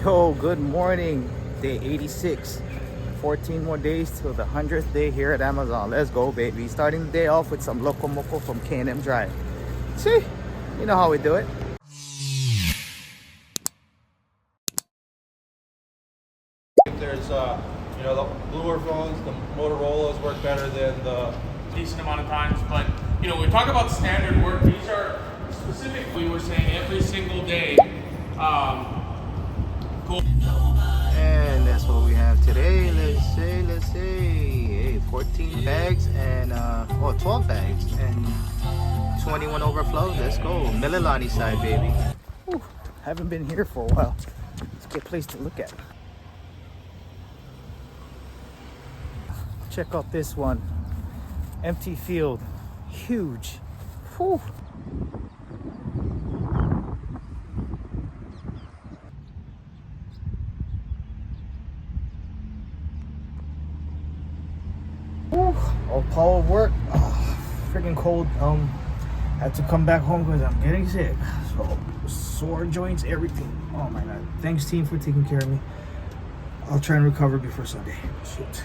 Yo, good morning. Day 86. 14 more days till the 100th day here at Amazon. Let's go, baby. Starting the day off with some Loco Moco from K&M Drive. See? You know how we do it. There's, the bluer phones, the Motorola's work better than the decent amount of times, but we talk about standard work. These are specifically, we're saying every single day. Cool. And that's what we have today. Let's say 14 bags and 12 bags and 21 overflow. Let's go. Mililani side, baby. Whew, haven't been here for a while. It's a good place to look at. Check out this one. Empty field. Huge. Whew. All power work. Oh, freaking cold. Had to come back home because I'm getting sick. So sore joints, everything. Oh my god. Thanks team for taking care of me. I'll try and recover before Sunday. Shoot.